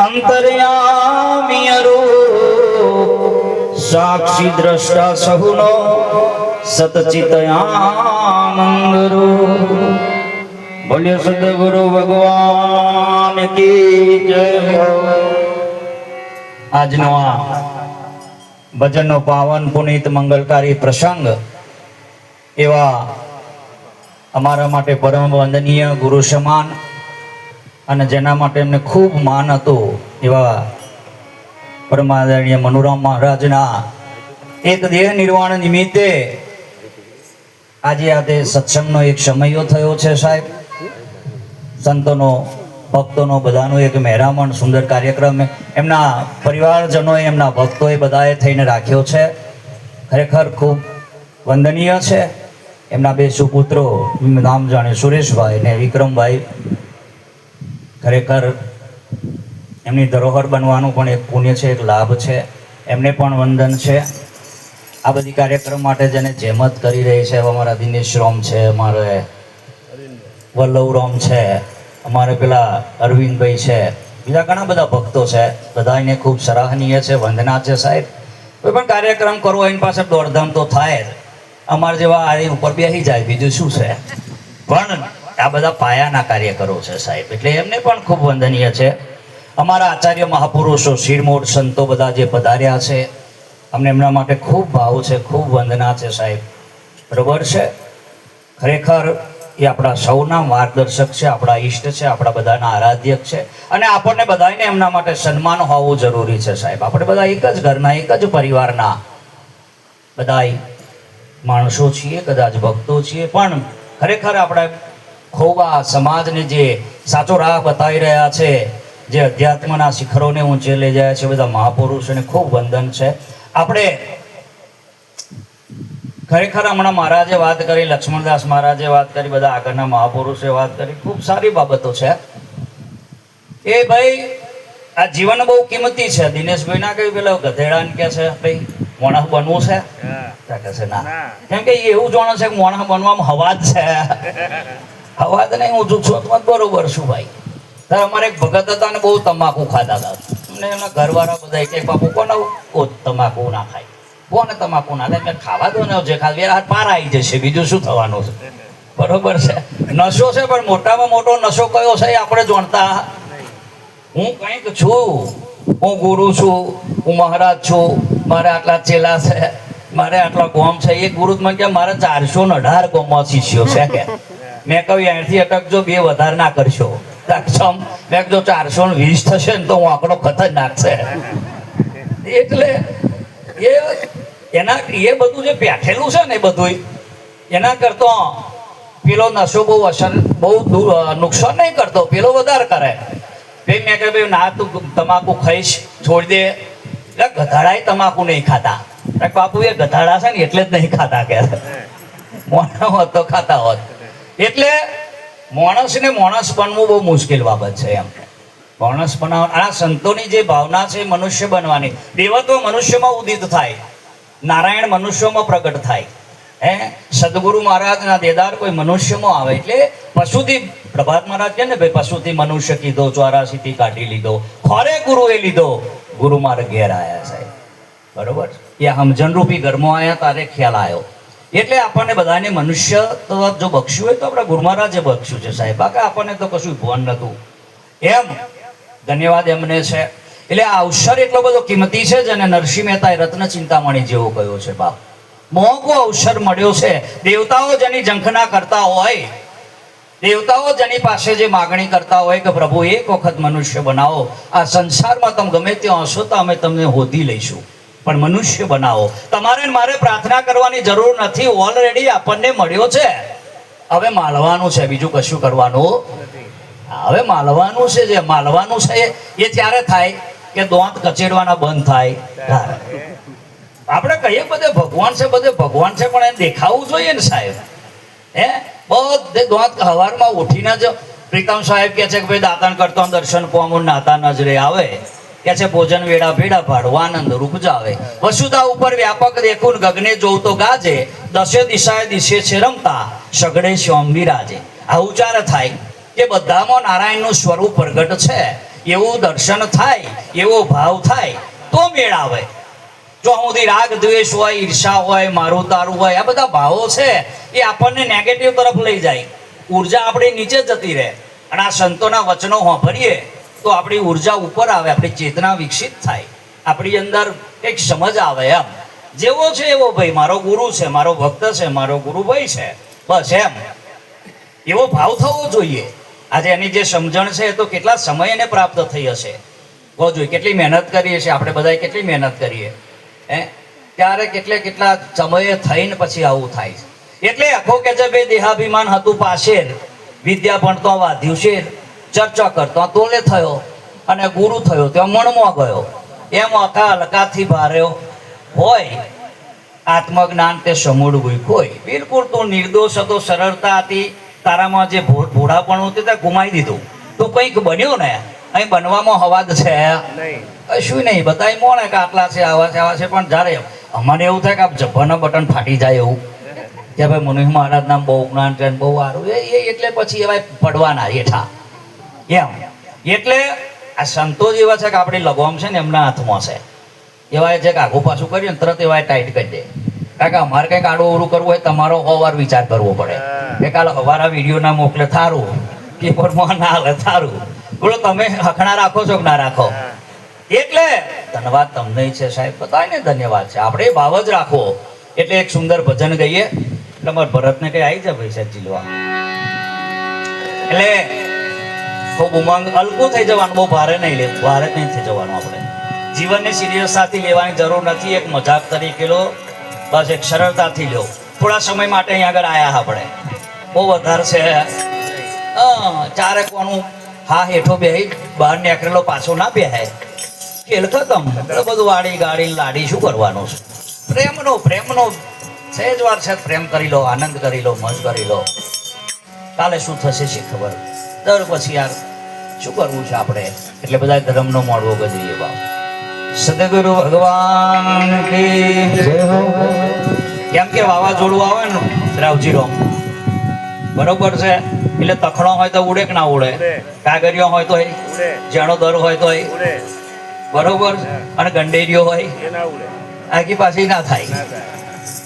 અંતર્યામી અરૂપ સાક્ષી દ્રષ્ટા સહુનો સતચિતયાનંદ રૂપ બોલ્યો સદગુરુ ભગવાન કી જય। આજનો આ ભજનનો પાવન પુનિત મંગલકારી પ્રસંગ એવા અમારા માટે પરમ વંદનીય ગુરુ સમાન અને જેના માટે એમને ખૂબ માન હતું એવા પરમાદરણીય મનુરામ મહારાજના એક દેહ નિર્વાણ નિમિત્તે આજે આ તે સત્સંગનો એક સમયો થયો છે સાહેબ। સંતોનો ભક્તોનો બધાનો એક મહેરામણ સુંદર કાર્યક્રમ એમના પરિવારજનોએ એમના ભક્તોએ બધાએ થઈને રાખ્યો છે। ખરેખર ખૂબ વંદનીય છે। એમના બે સુપુત્રો નામ જાણે સુરેશભાઈ ને વિક્રમભાઈ, ખરેખર એમની ધરોહર બનવાનું પણ એક પુણ્ય છે, એક લાભ છે, એમને પણ વંદન છે। આ બધી કાર્યક્રમ માટે જેને જહેમત કરી રહી છે અમારા દિનેશ રોમ છે, અમારે વલ્લવ રોમ છે, અમારે પેલા અરવિંદભાઈ છે, બીજા ઘણા બધા ભક્તો છે, બધાને ખૂબ સરાહનીય છે, વંદના છે સાહેબ। કોઈ પણ કાર્યક્રમ કરવો એની પાસે દોડધામ તો થાય જ, અમારા જેવા આ ઉપર બેસી જાય, બીજું શું છે। પણ આ બધા પાયાના કાર્યકરો છે સાહેબ, એટલે એમને પણ ખૂબ વંદનીય છે। અમારા આચાર્ય મહાપુરુષો શિરમોર સંતો બધા જે પધાર્યા છે, અમને એમના માટે ખૂબ ભાવ છે, ખૂબ વંદના છે સાહેબ, બરોબર છે। ખરેખર એ આપણા સૌના માર્ગદર્શક છે, આપણા ઈષ્ટ છે, આપણા બધાના આરાધ્યક છે, અને આપણને બધાને એમના માટે સન્માન હોવું જરૂરી છે સાહેબ। આપણે બધા એક જ ઘરના, એક જ પરિવારના બધા માણસો છીએ, કદાચ ભક્તો છીએ, પણ ખરેખર આપણે ખૂબ આ સમાજને જે સાચો રાહ બતાવી રહ્યા છે, જે અધ્યાત્મના શિખરોને ઊંચે લઈ જાય છે, બધા મહાપુરુષોને ખૂબ વંદન છે। આપણે ખરેખર હમણાં મહારાજે વાત કરી, લક્ષ્મણદાસ મહારાજે વાત કરી, બધા આગળના મહાપુરુષે વાત કરી, ખૂબ સારી બાબતો છે। એ ભાઈ આ જીવન બહુ કિંમતી છે। દિનેશભાઈ ના કહ્યું પેલા ગધેડાને કે છે ભાઈ મોણસ બનવું છે, કે છે ના, કેમ કે એવું જાણે છે કે મોણસ બનવામાં હવા જ છે, હવા જ નહીં, હું છું બરોબર છું ભાઈ। ત્યારે અમારે એક ભગત હતા ને બહુ તમાકુ ખાતા હતા, અને એમના ઘરવાળા બધા કે બાપુ કોને તમાકુ ના ખાય, કોને તમાકુ ના ખાય, મેં ખાવા દો ને, જે ખાવા હાથ પાર આવી જશે, બીજું શું થવાનું છે, બરોબર છે। નશો છે, પણ મોટામાં મોટો નશો કયો છે એ આપણે જાણતા। હું કંઈક છું, હું ગુરુ છું, હું મહારાજ છું, મારે આટલા ચેલા છે, મારે આટલા ગોમ છે। એક ગુરુ મને કે મારે 418 ગોમમાં શિષ્યો છે કે, મેં કહ્યું અહીંથી અટકજો, 2 વધારે ના કરશો, મેં જો 420 થશે ને તો હું આંકડો ખતરનાક છે। એટલે એના એ બધું જે બેઠેલું છે ને, એ બધું એના કરતો પેલો નશો બહુ અસર, બહુ નુકસાન નહીં કરતો, પેલો વધારે કરે। ભાઈ મેં કહ્યું ભાઈ ના તું તમાકુ ખાઈશ, છોડી દે। એટલે ગધાડા તમાકુ નહીં ખાતા, બાપુ એ ગધાડા છે ને એટલે જ નહીં ખાતા, કે મોણા હોત તો ખાતા હોત। એટલે માણસને માણસ બનવું બહુ મુશ્કેલ બાબત છે એમ, માણસ બનાવ આ સંતોની જે ભાવના છે મનુષ્ય બનવાની, દેવત્વ મનુષ્યમાં ઉદિત થાય, નારાયણ મનુષ્યમાં પ્રગટ થાય, સદગુરુ મહારાજના દેદાર કોઈ મનુષ્યમાં આવે। એટલે પશુથી પ્રભાત મહારાજ કે ને ભાઈ પશુથી મનુષ્ય કીધો, 84થી કાઢી લીધો, ખોરે ગુરુએ લીધો, ગુરુ મારે ઘેર આવ્યા સાહેબ, બરોબર। એ સમજણરૂપી ઘરમાં આવ્યા તારે ખ્યાલ આવ્યો। એટલે આપણને બધાને મનુષ્ય તો જો બખ્યું હોય તો આપણા ગુરુ મહારાજે બખ્યું છે સાહેબ, બાકી આપણને તો કશું ભોન નતું એમ। ધન્યવાદ એમને છે। એટલે આ અવસર એટલો બધો કિંમતી છે, જેને નરસિંહ મહેતાએ રત્ન ચિંતામણી જેવો કહ્યો છે બાપ, મોંઘો અવસર મળ્યો છે। દેવતાઓ જેની ઝંખના કરતા હોય, દેવતાઓ જેની પાસે જે માગણી કરતા હોય કે પ્રભુ એક વખત મનુષ્ય બનાવો, આ સંસારમાં તમે ગમે ત્યાં હશો તો અમે તમને હોધી લઈશું, પણ મનુષ્ય બનાવો। તમારે મારે પ્રાર્થના કરવાની જરૂર નથી, ઓલરેડી આપણને મળ્યો છે, હવે માલવાનું છે, બીજું કશું કરવાનું હવે માલવાનું છે। જે માલવાનું છે એ ત્યારે થાય કે દોંત કચેડવાના બંધ થાય। આપણે કહીએ બધે ભગવાન છે, બધે ભગવાન છે, પણ એને દેખાવું જોઈએ ને સાહેબ। બધે દોંત સવારમાં ઉઠીને જ પ્રીતમ સાહેબ કે છે કે ભાઈ દાતણ કરતો દર્શન પામું, નાતા નજરે આવે, કે છે ભોજન વેળા ભેડા પાડો, આનંદ રૂપ જાવે, વસુધા ઉપર વ્યાપક દેખું, ગગને જોઉં તો ગાજે, દસે દિશાએ દિશે છે રમતા, સગડે શ્યામ બિરાજે। આ ઉચ્ચાર થાય કે બધામાં નારાયણનું સ્વરૂપ પ્રગટ છે। એવું દર્શન થાય, એવો ભાવ થાય તો મેળ આવે. જો સુધી રાગ દ્વેષ હોય, ઈર્ષા હોય, મારું તારું હોય, આ બધા ભાવો છે એ આપણને નેગેટિવ તરફ લઈ જાય, ઉર્જા આપણી નીચે જતી રહે. અને આ સંતોના વચનો સાંભળીએ તો આપણી ઉર્જા ઉપર આવે, આપણી ચેતના વિકસિત થાય, આપણી અંદર કંઈક સમજ આવે. એમ જેવો છે એવો ભાઈ મારો ગુરુ છે, મારો ભક્ત છે, મારો ગુરુભાઈ છે, બસ એમ એવો ભાવ થવો જોઈએ. આજે એની જે સમજણ છે એ તો કેટલા સમય એને પ્રાપ્ત થઈ હશે. કહો જોઈએ કેટલી મહેનત કરીએ છીએ આપણે બધા, કેટલી મહેનત કરીએ ત્યારે કેટલા સમયે થઈને પછી આવું થાય છે. એટલે આખો કે છે ભાઈ દેહાભિમાન હતું પાછેર, વિદ્યા ભણતો વાધ્યું શેર, ચર્ચા કરતો તોલે થયો અને ગુરુ થયો ત્યાં મણમાં ગયો. એમ અકા અલકાથી ભાર્યો હોય આત્મજ્ઞાન તે સમૂળ હોય. બિલકુલ તું નિર્દોષ હતો, સરળતા હતી, તારામાં જે ભોળાપણું હતું તે ગુમાવી દીધું. તો કંઈક બન્યું ને, અહીં બનવામાં હવાદ છે શું નહીં, બધાય મોને કે આટલા છે, આવા છે, પણ જ્યારે અમને એવું થાય કે આ જબ્બાના બટન ફાટી જાય એવું કે ભાઈ મનુષ્ય મહારાજના બહુ જ્ઞાન છે, બહુ સારું એટલે પછી એવા પડવાના હેઠા એમ. એટલે આ સંતો જેવા છે કે આપણી લગામ છે ને એમના હાથમાં છે. એવા છે કે આઘું પાછું કરીએ ને તરત એવા ટાઈટ કરી દે. કારણ કે અમારે કંઈક આડું ઓરું કરવું હોય તમારો અવાર વિચાર કરવો પડે કે કાલે અમારા વિડીયો ના મોકલે થારું, પેપરમાં ના હાલે થારું. બોલો તમે હખણા રાખો છો કે ના રાખો? એટલે ધન્યવાદ તમને છે સાહેબ, બધાને ધન્યવાદ છે. આપણે ભાવ જ રાખવો. એટલે એક સુંદર ભજન ગઈએ એટલે અમારે ભરતને કઈ આવી જાય ભાઈ સાહેબ જીલવા. એટલે ખૂબ ઉમંગ, હલકું થઈ જવાનું, બહુ ભારે નહીં લેવું, ભારે નહીં થઈ જવાનું. આપણે જીવનને સિરિયસતાથી લેવાની જરૂર નથી. એક મજાક તરીકે લો, બસ એક સરળતાથી લો. થોડા સમય માટે અહીં આગળ આવ્યા આપણે, બહુ વધારે છે ચારે કોનું હા હેઠો બેહી બહાર નીકળેલો પાછો ના બેહાય, ખેલ ખતમ. બધું વાડી ગાડી લાડી શું કરવાનું છે? પ્રેમનો સહેજ વાર છે, પ્રેમ કરી લો, આનંદ કરી લો, મજ કરી લો. કાલે શું થશે છે ખબર, દર પછી યાર શું કરવું છે આપણે. એટલે બધા ધર્મનો મોડવો ગજરીએ બાપ. સદગુરુ ભગવાન કી જય હો. કેમ કે વાવાઝોડું આવે ને રાવજી રોમ, બરોબર છે, એટલે તખણો હોય તો ઉડે કે ના ઉડે, કાગરિયો હોય તો જેણો દર હોય તો બરોબર, અને ગંડેરીઓ હોય આગી પાછી ના થાય.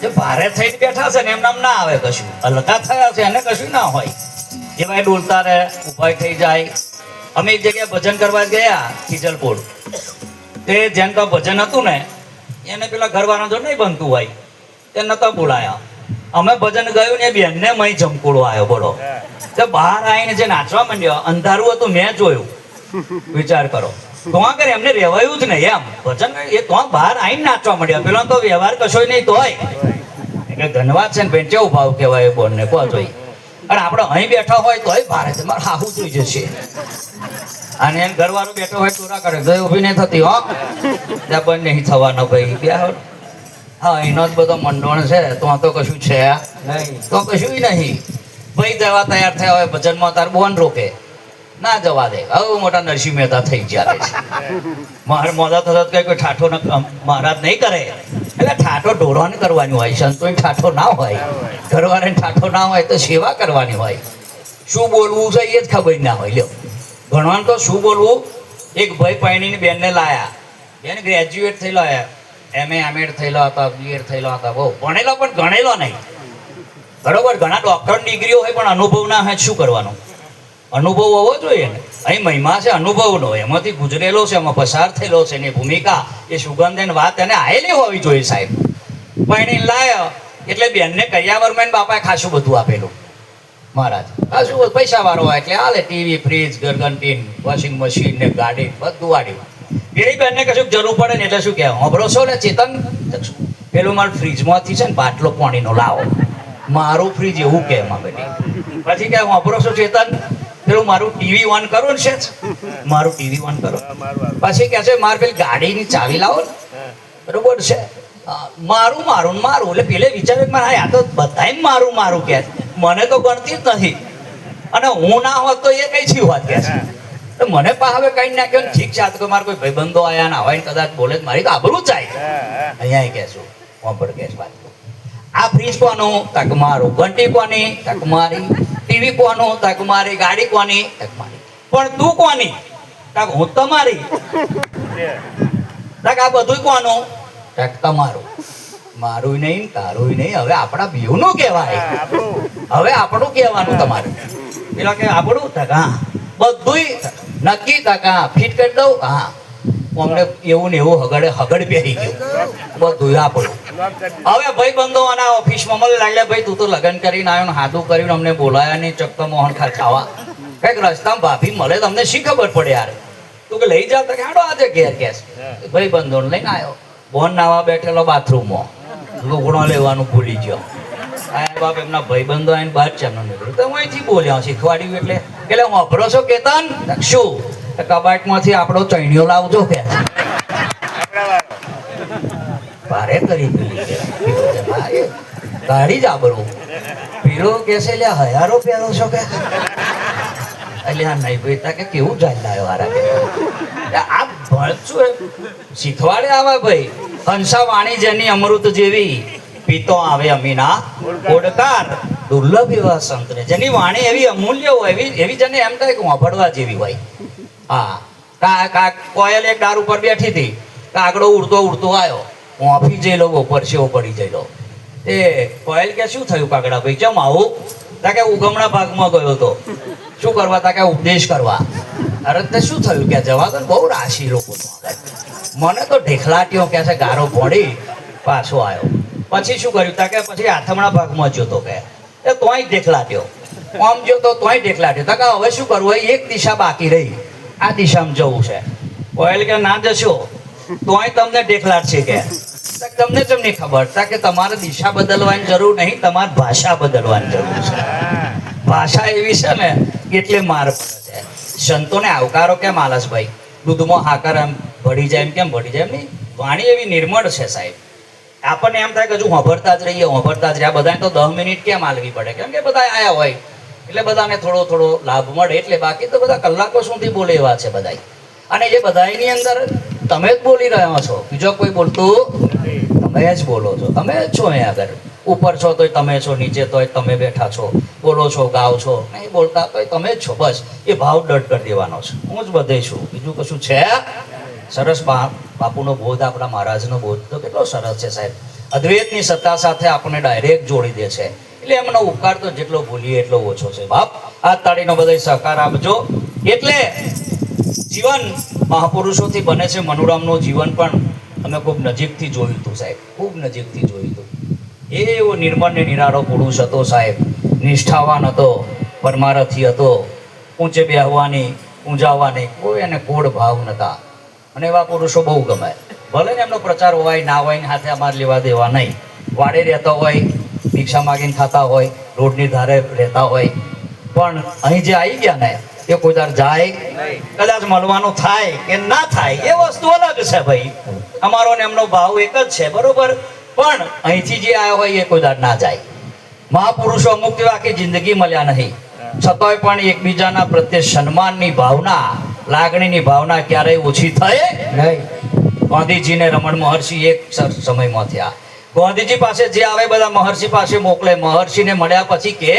જે ભારે થઈને બેઠા છે ને એમ નામ ના આવે કશું, હલકા થયા છે એને કશું ના હોય. એમાં ડોલતા રહે, ઉપાય થઈ જાય. અમે એક જગ્યાએ ભજન કરવા ગયા ખીજલપુર, તે જેમ તો ભજન હતું ને એને પેલા ઘરવાળા જો નહીં બનતું હોય તે નતા બોલાયા. અમે ભજન ગયું ને બેનને મય જમકુડો આવ્યો. બોલો, તો બહાર આવીને જે નાચવા માંડ્યો, અંધારું હતું મેં જોયું, વિચાર કરો. તો કરે એમને રહેવાયું જ નહીં એમ ભજન, એ તો બહાર આવીને નાચવા માંડ્યા. પેલો તો વ્યવહાર કશો નહીં તોય. એટલે ધન્યવાદ છે ને બેન, કેવું ભાવ કહેવાય બોલને કહો જોઈ. અને આપણે અહીં બેઠા હોય તોય ભારે છે, મારે હાહું જોઈ જશે. અને એમ ઘરવાળો બેઠો હોય ટોરા કરે તો ઊભી નહીં થતી. હો ત્યાં બંધ નહીં થવાનો ભાઈ બે. હા એનો જ બધો મંડોળ છે, તો કશું છે નહીં, તો કશું નહીં. ભાઈ જવા તૈયાર થયા હોય ભજનમાં, તાર બોન રોકે ના જવા દે. હવે મોટા નરસિંહ મહેતા થઈ ગયા છે. મારે મોડા થતા કઈ કોઈ ઠાઠો મહારાજ નહીં કરે. એટલે ઠાઠો ઢોરવાને કરવાની હોય, સંતોની ઠાઠો ના હોય, ઘરવાળાને ઠાઠો ના હોય તો સેવા કરવાની હોય. શું બોલવું છે એ જ ખબર ના હોય. લ્યો ભણવાનું તો શું બોલવું. એક ભાઈ પૈણીની બેનને લાયા, બેન ગ્રેજ્યુએટ થયેલો, એમએડ થયેલો હતા, બીએડ થયેલો હતા, બહુ ભણેલો પણ ગણેલો નહીં. બરોબર, ઘણા ડોક્ટર ડિગ્રીઓ હોય પણ અનુભવ ના હોય, શું કરવાનું? અનુભવ હોવો જોઈએ ને. અહીં મહિમા છે અનુભવનો, એમાંથી ગુજરેલો છે, એમાં પસાર થયેલો છે, એની ભૂમિકા, એ સુગંધ એને વાત એને આવેલી હોવી જોઈએ સાહેબ. પણ એને લાયો એટલે બેનને કરિયાવરમાં બાપાએ ખાસું બધું આપેલું. મહારાજ ખાસું પૈસા વાળો હોય એટલે હાલે, ટીવી, ફ્રીજ, ગરગનટીન, વોશિંગ મશીન ને ગાડી બધું વાળ્યું. પેલી બેનને કશું જરૂર પડે ને એટલે શું કહે, હોભરો છો ને ચેતન, પેલું મારું ફ્રીજમાંથી છે ને બાટલો પાણીનો લાવો, મારું ફ્રીજ એવું કે એમાં બેટી. પછી કે હોભરો છો ચેતન, પેલું મારું ટીવી ઓન કરો ને છે, મારું ટીવી ઓન કરો. પછી કે છે મારે પેલી ગાડીની ચાવી લાવો ને, બરોબર છે, મારું મારું મારું. એટલે પેલે વિચારે આ તો બધાય મારું મારું કે, મને તો ગણતી જ નથી. અને હું ના હોત તો એ કઈ છી વાત કે છે. તો મને પા હવે કઈ ના કહ્યું, ઠીક છે, તો મારા કોઈ ભાઈબંધો આયા ના હોય કદાચ બોલે મારી તો આબરૂ જાય. અહીંયા કહેશું વાપર કે વાત, આ ફ્રીજ કોનું? તક મારું. ઘંટી કોની? તક મારી. ટીવી કોનું? તક મારી. ગાડી કોની? તક મારી. પણ તું કોની? કાક હું તમારી કાક આ બધું કોનું કાક તમારું મારું નહીં તારું નહીં હવે આપણા બેવનું કહેવાય હવે આપણું કહેવાનું તમારું પેલા કે આપણું ટકા બધુંય નક્કી ટકા ફિટ કરી દઉં હા અમને એવું ને એવું હગડ પહેરી ગયું બધું આપણું હવે ભાઈ બંધો આના ઓફિસમાં મને લાગ્યા ભાઈ તું તો લગ્ન કરીને આવ્યો ને હાથું કર્યું અમને બોલાયા નહીં ચક્કર મોહન ખાવા કઈક રસ્તામાં ભાભી મળે તમને શી ખબર પડે યાર તું કે લઈ જાતા કે હાડો આજે ઘેર કેસ ભાઈ બંધો લઈને આવ્યો બોન નાવા બેઠેલો બાથરૂમમાં લુગડો લેવાનું ભૂલી ગયો આ બાપ એમના ભાઈબંધો આવીને બહાર ચાનો નીકળ્યું તો હું અહીંથી બોલ્યો શીખવાડ્યું એટલે હું અભરો છો કેતન શું કબાટમાંથી આપણો ચૈણીઓ લાવજો કે ભારે કરી પેલી ગાડી જ આબરું પીળો કે છે એટલે હયારો પહેરો છો કે એટલે આ નહીં ભાઈ કે કેવું જાય લાયો હારા કે આ ભણશું શીખવાડે આવે ભાઈ હંસા વાણી જેની અમૃત જેવી પીતો આવે અમીના ઓડકાર દુર્લભ એવા સંત ને જેની વાણી એવી અમૂલ્ય હોય એવી જેને એમ થાય કે વાપરવા જેવી હોય હા કોયલ એક ડાર ઉપર બેઠી હતી કાગડો ઉડતો આવ્યો હું ઓફિસ જઈ લઉં પરસેવો પડી જઈ લો એ કોયલ કે શું થયું કાગડા ભાઈ ચમ આવું તા કે ઉગમણા ભાગમાં ગયો હતો શું કરવા તા કે ઉપદેશ કરવા અરે તે શું થયું કે જવા તો બહુ રાશિ લોકો મને તો ઢેખલાટ્યો કે છે ગારો પડી પાછો આવ્યો પછી શું કર્યું તા કે પછી આથમણા ભાગમાં જોતો કે એ તોય ઢેખલાટ્યો આમ જોતો તોય ઢેખલાટ્યો તા કે હવે શું કરવું એક દિશા બાકી રહી આ દિશામાં જવું છે કોયલ કે ના જશો તોય તમને ઢેખલાટ છે કે તમને કેમ નહીં ખબર તા કે તમારે દિશા બદલવાની જરૂર નહીં તમારે ભાષા બદલવાની જરૂર છે ભાષા એવી છે ને એટલે માર પડે છે સંતોને આવકારો કેમ આલસભાઈ દૂધમાં હાકર એમ ભળી જાય એમ કેમ ભળી જાય એમ નહીં વાણી એવી નિર્મળ છે સાહેબ આપણને એમ થાય કે હજુ હોભરતા જ રહીએ બધાને તો 10 મિનિટ કેમ આલવી પડે કેમ કે બધા આયા હોય એટલે બધાને થોડો લાભ મળે એટલે બાકી તો બધા કલાકો સુધી બોલે એવા છે બધા અને એ બધાની અંદર તમે જ બોલી રહ્યા છો બીજો કોઈ બોલતું તમે જ બોલો છો તમે જ છો અહીંયા આગળ ઉપર છો તોય તમે છો નીચે તોય તમે બેઠા છો બોલો છો ગાઓ છો નહીં બોલતા તોય તમે જ છો બસ એ ભાવ દઢ કરી દેવાનો છે હું જ બધે છું બીજું કશું છે સરસ બાપુનો બોધ આપણા મહારાજનો બોધ તો કેટલો સરસ છે સાહેબ અદ્વૈતની સત્તા સાથે આપણને ડાયરેક્ટ જોડી દે છે એટલે એમનો ઉપકાર તો જેટલો ભૂલીએ એટલો ઓછો છે બાપ આ તાળીનો બધા સહકાર આપજો એટલે જીવન મહાપુરુષોથી બને છે મનુરામનું જીવન પણ અમે ખૂબ નજીકથી જોયું હતું સાહેબ ખૂબ નજીકથી જોયું હતું એવો નિર્મળ ને નિરાળો પુરુષ હતો સાહેબ નિષ્ઠાવાન હતો પરમારથી હતો ઊંચે બેહવાની ઊંઝાવાની કોઈ એને કોડ ભાવ નતા અને એવા પુરુષો બહુ ગમે ભલે ને એમનો પ્રચાર હોય ના હોય ને હાથે અમારે લેવા દેવા નહીં વાડે રહેતા હોય ભિક્ષા માગીને ખાતા હોય રોડની ધારે રહેતા હોય પણ અહીં જે આવી ગયા ને એ કોઈ દર જાય કદાચ મળવાનું થાય કે ના થાય એ વસ્તુ અલગ છે ભાઈ અમારો ને એમનો ભાવ એક જ છે બરોબર પણ અહીંથી જે આવ્યા હોય એ કોઈ દર ના જાય મહાપુરુષો અમુક એવા આખી જિંદગી મળ્યા નહીં છતાંય પણ એકબીજાના પ્રત્યે સન્માનની ભાવના લાગણીની ભાવના ક્યારેય ઓછી થઈ નહીં ગાંધીજીને રમણ મહર્ષિ એક સમયમાં થયા ગાંધીજી પાસે જે આવે બધા મહર્ષિ પાસે મોકલે મહર્ષિને મળ્યા પછી કે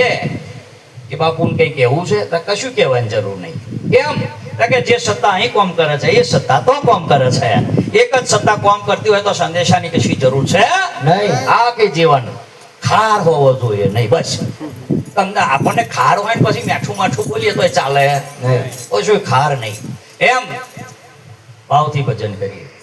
બાપુને કંઈ કહેવું છે તો કશું કહેવાની જરૂર નહીં કેમ કે જે સત્તા અહીં કોમ કરે છે એ સત્તા તો કોમ કરે છે એક જ સત્તા કોમ કરતી હોય તો સંદેશાની કશી જરૂર છે નહીં આ કે જીવન ખાર હોવો જોઈએ નહીં બસ આપણને ખાર હોય ને પછી માઠું બોલીએ તો ચાલે નહીં શું ખાર નહીં એમ ભાવથી ભજન કરીએ.